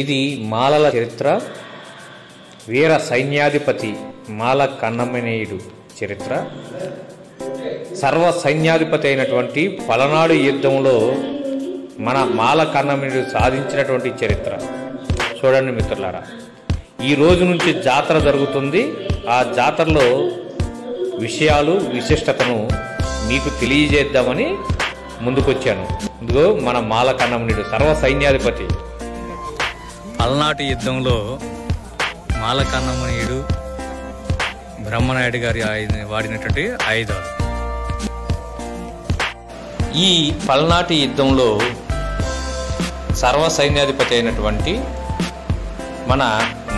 ఇది మాలల చరిత్ర. వీర సైన్యాధిపతి మాల కన్నమనేయుడు చరిత్ర. సర్వ సైన్యాధిపతి అయినటువంటి పలనాడు యుద్ధంలో మన మాల కన్నమనేయుడు సాధించినటువంటి చరిత్ర. చూడండి మిత్రులారా, ఈ రోజు నుంచి జాతర జరుగుతుంది. ఆ జాతరలో విషయాలు విశిష్టతను మీకు తెలియజేద్దామని ముందుకొచ్చాను. ఇదిగో మన మాల కన్నమనేయుడు సర్వ సైన్యాధిపతి. పల్నాటి యుద్ధంలో మాల కన్నమనేయుడు బ్రహ్మనాయుడు గారి వాడినటువంటి ఆయుధాలు. ఈ పల్నాటి యుద్ధంలో సర్వ సైన్యాధిపతి అయినటువంటి మన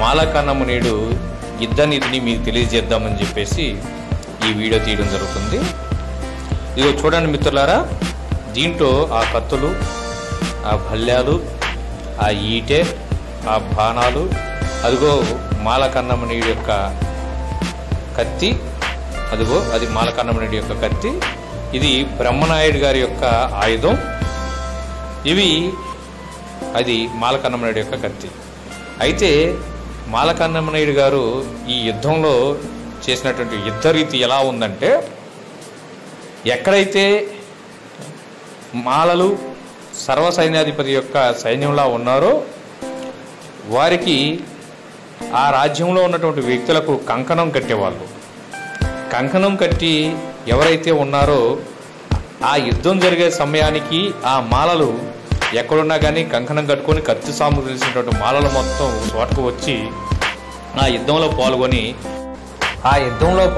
మాల కన్నమనేయుడు యుద్ధ నీతిని మీకు తెలియజేద్దామని చెప్పేసి ఈ వీడియో తీయడం జరుగుతుంది. ఇదిగో చూడండి మిత్రులారా, దీంట్లో ఆ కత్తులు, ఆ భల్యాలు, ఆ ఈటె, ఆ బాణాలు, అదిగో మాల కన్నమనేయుడి యొక్క కత్తి, అదిగో అది మాల కన్నమనేయుడి యొక్క కత్తి, ఇది బ్రహ్మనాయుడు గారి యొక్క ఆయుధం, ఇవి అది మాల కన్నమనేయుడి యొక్క కత్తి. అయితే మాల కన్నమనేయుడు గారు ఈ యుద్ధంలో చేసినటువంటి యుద్ధ రీతి ఎలా ఉందంటే, ఎక్కడైతే మాలలు సర్వ సైన్యాధిపతి యొక్క సైన్యంలా ఉన్నారో వారికి ఆ రాజ్యంలో ఉన్నటువంటి వ్యక్తులకు కంకణం కట్టేవాళ్ళు. కంకణం కట్టి ఎవరైతే ఉన్నారో ఆ యుద్ధం జరిగే సమయానికి ఆ మాలలు ఎక్కడున్నా కానీ కంకణం కట్టుకొని కత్తి సాము తెలిసినటువంటి మాలలు మొత్తం చోటకు వచ్చి ఆ యుద్ధంలో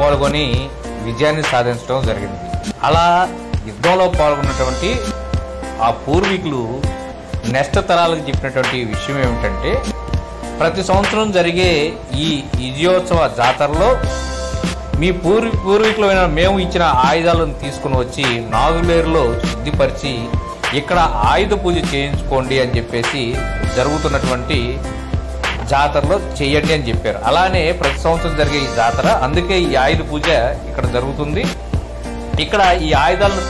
పాల్గొని విజయాన్ని సాధించడం జరిగింది. అలా యుద్ధంలో పాల్గొన్నటువంటి ఆ పూర్వీకులు నెక్స్ట్ తరాలకు చెప్పినటువంటి విషయం ఏమిటంటే, ప్రతి సంవత్సరం జరిగే ఈ విజయోత్సవ జాతరలో మీ పూర్వీకులైన మేము ఇచ్చిన ఆయుధాలను తీసుకుని వచ్చి నాగులేరులో శుద్ధిపరిచి ఇక్కడ ఆయుధ పూజ చేయించుకోండి అని చెప్పేసి జరుగుతున్నటువంటి జాతరలో చేయండి అని చెప్పారు. అలానే ప్రతి సంవత్సరం జరిగే ఈ జాతర, అందుకే ఈ ఆయుధ పూజ ఇక్కడ జరుగుతుంది. ఇక్కడ ఈ ఆయుధాలను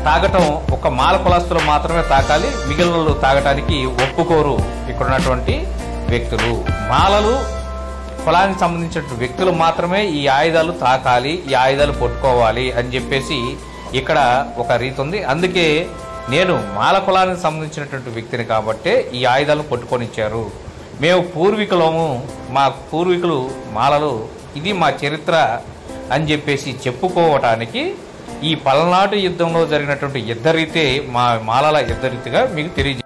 తాగటం ఒక మాల కులస్తులు మాత్రమే తాకాలి, మిగిలిన తాగటానికి ఒప్పుకోరు ఇక్కడ ఉన్నటువంటి వ్యక్తులు. మాలలు కులానికి సంబంధించిన వ్యక్తులు మాత్రమే ఈ ఆయుధాలు తాకాలి, ఈ ఆయుధాలు పట్టుకోవాలి అని చెప్పేసి ఇక్కడ ఒక రీతి ఉంది. అందుకే నేను మాల కులానికి సంబంధించినటువంటి వ్యక్తిని కాబట్టే ఈ ఆయుధాలను పట్టుకొనిచ్చారు. మేము పూర్వీకులము, మా పూర్వీకులు మాలలు, ఇది మా చరిత్ర అని చెప్పేసి చెప్పుకోవటానికి ఈ పల్నాడు యుద్ధంలో జరిగినటువంటి యుద్ధ రీతే మా మాలల యుద్ధ రీతిగా మీకు తెలియజేస్తాను.